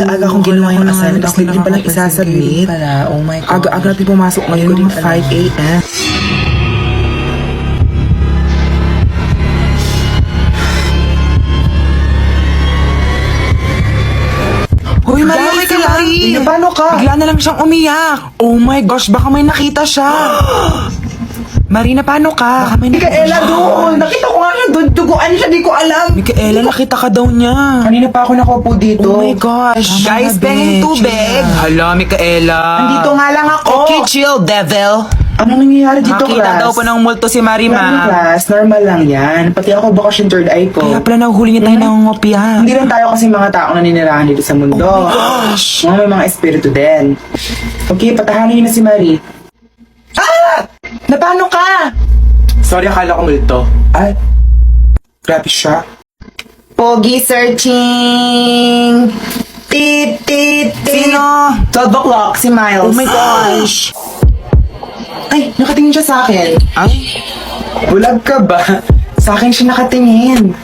Aga kong ginawa yung assignment, tapos hindi palang isasubmit. Oh my God. Aga-aga natin pumasok ngayon, mga 5 a.m. Hoy, Mari, Guys, okay ka si lang? Mari! Paano ka? Bigla na lang siyang umiyak. Oh my gosh, baka may nakita siya. Marina, paano ka? Baka may Mikaela doon! Nakita ko nga siya doon, duguan siya, di ko alam. Mikaela, nakita ka daw niya. Kanina pa ako nakaupo dito. Oh my gosh. Tama Guys, na, penging bitch. tubig. Hala, Mikaela. Nandito nga lang ako. Okay, chill, devil. Anong nangyayari dito, Nakita class? daw po ng multo si Mari, Normal, ma. class. Normal lang yan. Pati ako bakasyon third eye ko. Kaya pala nahuhuli niya tayo ng ngopya. Hindi lang tayo kasi mga tao na ninirahan dito sa mundo. Oh my gosh. May mga espiritu din. Okay, patahanin niyo na si Marie. Ah! Napano ka? Sorry, akala ko multo. Ay, grabe siya. Pogi searching! Tit, tit, tit. Sino? 12 o'clock, si Miles. Oh my gosh. Ay, nakatingin siya sa akin. Ay, Bulag ka ba? Sa akin siya nakatingin.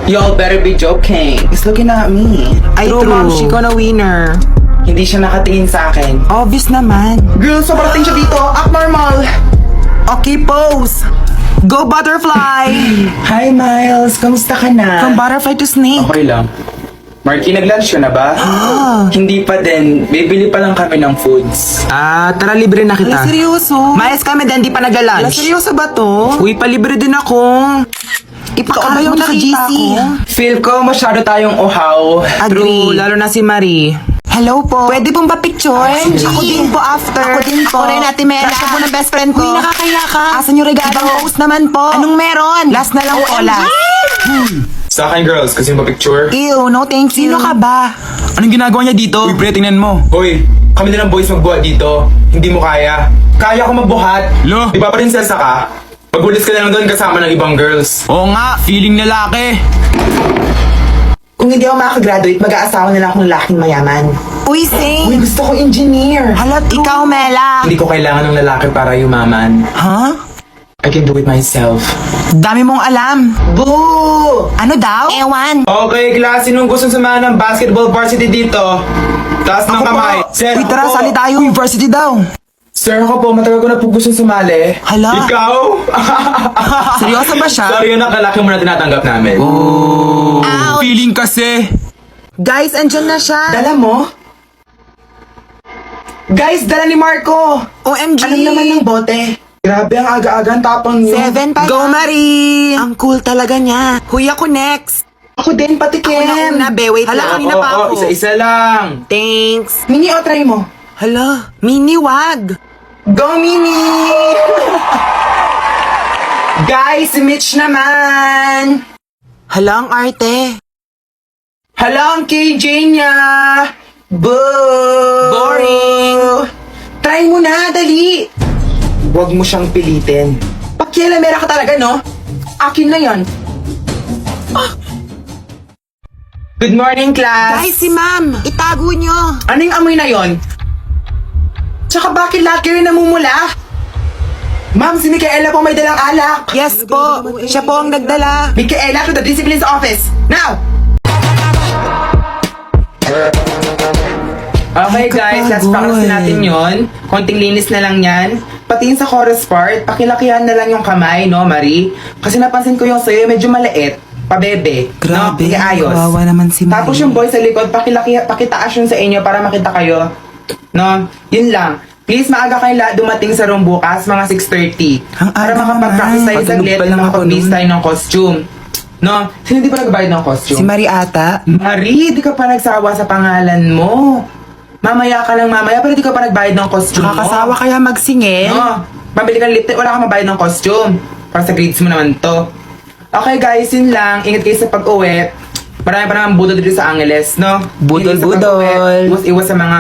Y'all better be joking. He's looking at me. ay true, ma'am, she na winner. Hindi siya nakatingin sa akin. Obvious naman. Girl, sobrating siya dito. Act normal. Okay, pose. Go butterfly. Hi, Miles. Kamusta ka na? From butterfly to snake. Okay lang. Marky, nag-lunch ka na ba? Hindi pa din. Bibili pa lang kami ng foods. Tara, libre na kita. Ala, seryoso? Mayas kami din, di pa Ala, nagla-lunch. seryoso ba to? Uy, palibre din ako. Ipakain mo na nakita GC. Feel ko masyado tayong uhaw. True, lalo na si Marie. Hello po. Pwede pong ba picture? Ako din po after. Ako din po. Ako rin, Ate Mela. Crush ko po ng best friend ko. Uy, nakakaya ka. Asan yung regalo? Ibang post naman po. Anong meron? Last na lang po, OMG. last. Sa akin, girls, kasi yung picture. Ew, no thank you. Sino ka ba? Anong ginagawa niya dito? Uy, pre, tingnan mo. Hoy, kami na ng boys magbuhat dito. Hindi mo kaya. Kaya ko magbuhat. Lo? Di ba prinsesa ka? Magulis ka na lang doon kasama ng ibang girls. Oo nga, feeling lalaki. Kung hindi ako makakagraduate, mag-aasawa na lang akong lalaking mayaman. Uy, sing. Uy, gusto ko engineer. Hala, ikaw, Mela. Hindi ko kailangan ng lalaki para yumaman. Huh? I can do it myself. Dami mong alam. Boo! Ano daw? Ewan. Okay, class, sinong gusto samahan ng basketball varsity dito? Taas ng kamay. Sir, Uy, tara, ako po. sali tayo. University daw. Sir, ako po, matagal ko na po gusto sumali. Hala. Ikaw? Seryoso ba siya? Sorry, yun ang kalaki mo na tinatanggap namin. Ouch. Feeling kasi. Guys, andyan na siya. Dala mo? Guys, dala ni Marco! OMG. Alam naman ng bote. Grabe ang aga-aga, ang tapang niyo. 7 pa. Go, Marie. Ang cool talaga niya. Huy, ako next. Ako din, patikim. Ako na, be. Wait Hala, lang. Kanina pa oo, ako. isa-isa lang. Thanks. Mini, o try mo. Hala, mini wag. Go, Mini! Guys, si Mitch naman! Hala, ang arte. Hala, ang KJ niya! Boo! Boring. Try mo na, dali! Huwag mo siyang pilitin. Pakialamera ka talaga, no? Akin na yan. Good morning, class! Guys, si ma'am. Itago nyo. Anong amoy na yon? Tsaka bakit lahat kayo namumula? Ma'am, si Micaela po may dalang alak. Yes po. Siya po ang nagdala. Micaela to the discipline's office. Now! Okay guys, last practice natin yon. Konting linis na lang yan. Pati yung sa chorus part, pakilakihan na lang yung kamay, no, Marie? Kasi napansin ko yung sa'yo, medyo maliit. Pabebe. Grabe, No? Sige, ayos. kawawa naman si Marie. Tapos yung boy sa likod, pakitaas yun sa inyo para makita kayo. No? Yun lang. Please, maaga kayo lahat dumating sa room bukas, mga 6:30. Ang Para aga makapag-practice naman. tayo Pagulog saglit pa at lang ako makapag-base nun. tayo ng costume. No? Sino di pa nagbayad ng costume? Si Marie ata. Marie, di ka pa nagsawa sa pangalan mo. Mamaya ka lang mamaya, pero di ka pa nagbayad ng costume mo. Nakakasawa kaya magsingil. No, mabili ka ng lip tint, wala kang mabayad ng costume. Para sa grades mo naman to. Okay guys, yun lang. Ingat kayo sa pag-uwi. Marami pa naman budol dito sa Angeles, no? Budol, Ingat sa budol. pag-uwi. Iwas sa mga...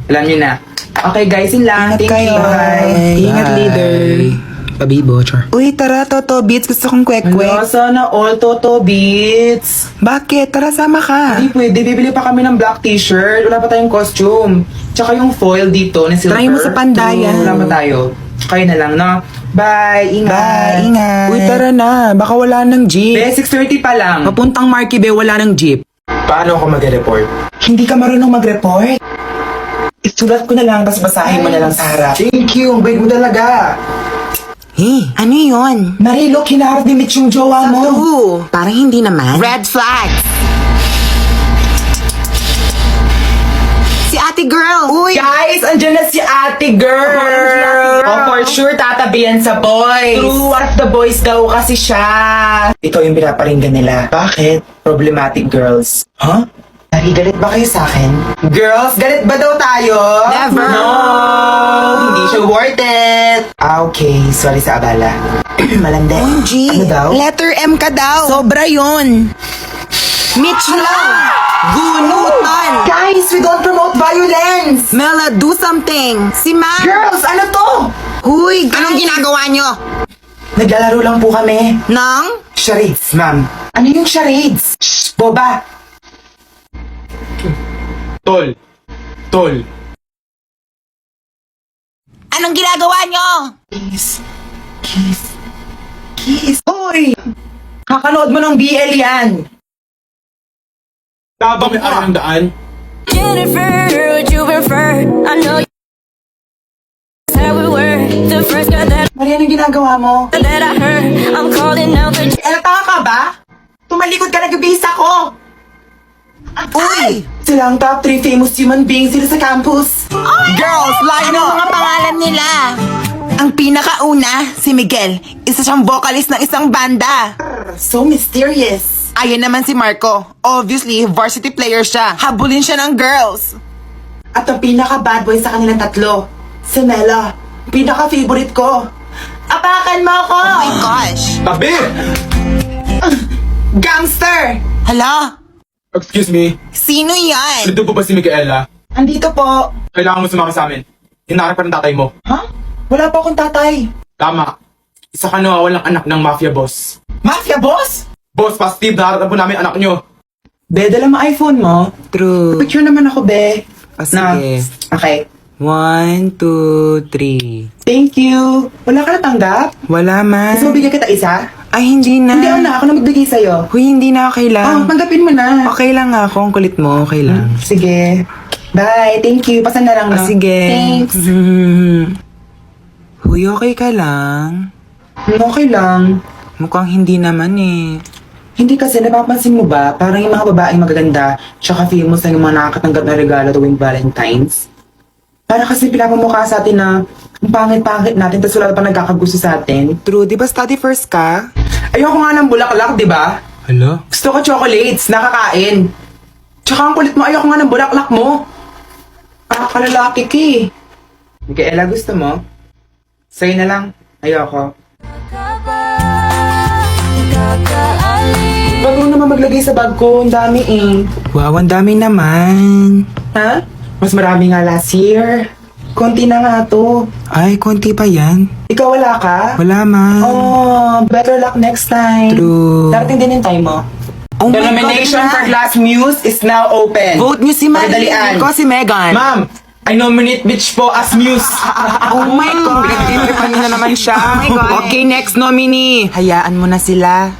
Alam nyo na. Okay guys, yun lang. Ingat Thank kayo. you. Bye. Ingat, leader. Pabibo, char. Uy, tara, Toto Beats. Gusto kong Hello, kwek-kwek. sana all Toto Beats. Bakit? Tara, sama ka. Hindi pwede, bibili pa kami ng black t-shirt. Wala pa tayong costume. Tsaka yung foil dito na silver. Try mo sa pandayan. Wala pa tayo. Kayo na lang, no? Bye, ingat. Bye, ingat. Uy, tara na. Baka wala ng jeep. Be, 6:30 pa lang. Papuntang Marky Bay, wala ng jeep. Paano ako mag-report? Hindi ka marunong mag-report? Isulat ko na lang, tapos basahin mo na lang sa harap. Thank you, ang bait mo talaga. Ano yun? Marie, look, hinaharap ni Mitch yung jowa mo. Parang hindi naman. Red flag! Si ate girl! Uy! Guys, andyan na si ate girl! Oh, for sure, tatabihan sa boys. True, one of the boys daw kasi siya. Ito yung pinaparinggan nila. Bakit? Problematic girls. Huh? Marie, galit ba kayo sa akin? Girls, galit ba daw tayo? Never. No! Hindi siya worth it. Okay, sorry sa abala. Malandi. G, Ano daw? letter M ka daw. Sobra yun. Mitch lang! Gunutan! Guys, we don't promote violence! Mela, do something! Si Ma! Girls, ano to? Huy! Anong ginagawa nyo? Naglalaro lang po kami. Nang? Charades, ma'am. Ano yung charades? Shh, boba. Tol. Anong ginagawa nyo? Kiss. Hoy! Kakanood mo ng BL yan. Tabang may araw ng daan. Jennifer, would you prefer? I know you said we were the first girl Maria, anong ginagawa mo? that I heard. I'm calling out the Tanga ka ba? Tumalikod ka, nag-bisa ko. Uy! Sila ang top 3 famous human beings sila sa campus. Girls, line Ano mga pangalan nila? Ang pinakauna, si Miguel. Isa siyang vocalist ng isang banda. So mysterious. Ayan naman si Marco. Obviously, varsity player siya. Habulin siya ng girls. At ang pinaka-bad boy sa kanilang tatlo, si Mela. Pinaka-favorite ko. Apakan mo ko! Oh my gosh! Tabi! Gangster! Hala? Excuse me. Sino yan? Nandun po ba si Micaela? Andito po. Kailangan mo sumama sa amin. Hinaharap pa ng tatay mo. Ha? Wala po akong tatay. Tama. Isa ka walang anak ng mafia boss. Mafia boss? Boss, pa Steve, naharap po namin anak nyo. Be, dala mo iPhone mo. True. Picture naman ako, be. Sige. Okay. 1, 2, 3. Thank you. Wala ka natanggap? Wala man. Gusto mo bigyan kita isa? Ay, hindi na. Hindi, ako na. Ako na magbigay sa'yo. Huy, hindi na. Okay Oh, lang. tanggapin mo na. Okay lang ako. Ang kulit mo. Okay lang. Sige. Bye. Thank you. Pasan na lang, no? Sige. Thanks. Huy, okay ka lang? Okay lang. Mukhang hindi naman eh. Hindi kasi, napapansin mo ba, parang yung mga babaeng magaganda, tsaka famous na yung mga nakakatanggap na regalo tuwing Valentine's. Parang kasi pinapamukha sa atin na ang pangit-pangit natin, tapos wala pa nagkakagusto sa atin. True, di ba study first ka? Ayoko nga ng bulaklak, di ba? Hala? Gusto ko chocolates, nakakain. Tsaka ang kulit mo, ayoko nga ng bulaklak mo. Kalalaki ka eh. Micaela, gusto mo? Sa'yo na lang. Ayoko. Wag mo naman maglagay sa bag ko. Ang dami eh. Wow, ang dami naman. Ha? Mas marami nga last year. Konti na nga to. Ay, konti pa yan. Ikaw wala ka? Wala man. Oh, better luck next time. True. Darating din yung time mo. Oh The my God, nomination na. for Glass Muse is now open. Vote niyo si Marie. Pagdalian. Ko si Megan. Ma'am, I nominate Mitch po as Muse. Oh my God. Pinagtitripan niyo na naman siya. Oh my God. Okay, next nominee. Hayaan mo na sila.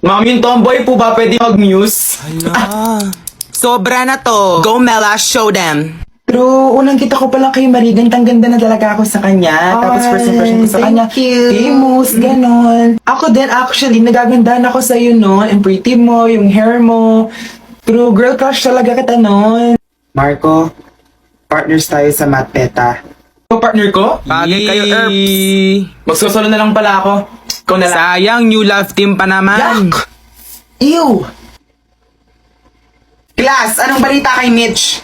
Ma'am, yung tomboy po ba pwede mag-Muse? Sobra na to. Go Mela, show them. Pero unang kita ko palang kay Marie, gandang-ganda na talaga ako sa kanya. Tapos first impression ko sa kanya, famous, ganon. Ako din actually, nagagandahan ako sa iyo noon. Ang pretty mo, yung hair mo. True, girl crush talaga kita noon. Marco, partners tayo sa Matpeta. Partner ko? Bagay kayo, Earps. Magsosolo na lang pala ako. Ikaw na lang. Sayang, new love team pa naman. Yuck! Ew! Class, anong balita kay Mitch?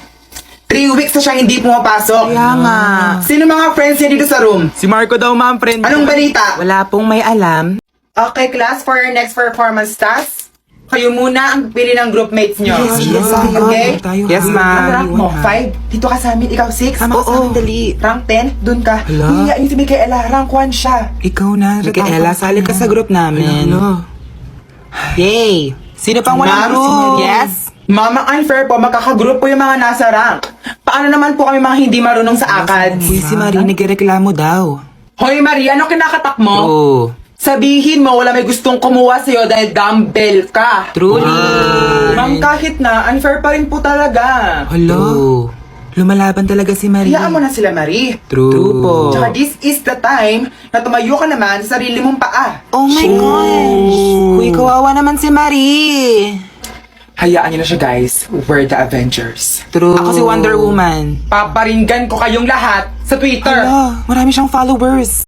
3 weeks na siyang hindi pumapasok. Kaya nga. Sino mga friends niya dito sa room? Si Marco daw, ma'am, friend. Anong balita? Wala pong may alam. Okay, class, for our next performance task, kayo muna ang pili ng group mates nyo. Okay? Yes, Ang ma'am. rank mo, 5. Dito ka sa amin, ikaw 6. Tama ka sa amin, dali. Rank 10, dun ka. Hala. Hindi, yung si Micaela, rank 1 siya. Ikaw na. Micaela, sali ka sa group namin. Yay! Sino pang walang Ma'am, group? Yes? Mama, unfair po, magkakagroup po yung mga nasa rank. Paano naman po kami mga hindi marunong sa ACADS? Uy, si Marie nagreklamo daw. Hoy Marie, ano kinakatak mo? Oo. Sabihin mo, wala may gustong kumuha sa'yo dahil dumbbell ka. Truly. Ma'am, kahit na, unfair pa rin po talaga. Hello. Lumalaban talaga si Marie. Hayaan mo na sila, Marie. True po. Tsaka this is the time na tumayo ka naman sa sarili mong paa. Oh my gosh! Uy, kawawa naman si Marie. Hayaan niyo na siya, guys. We're the Avengers. True. Ako si Wonder Woman. Paparinggan ko kayong lahat sa Twitter. Marami siyang followers.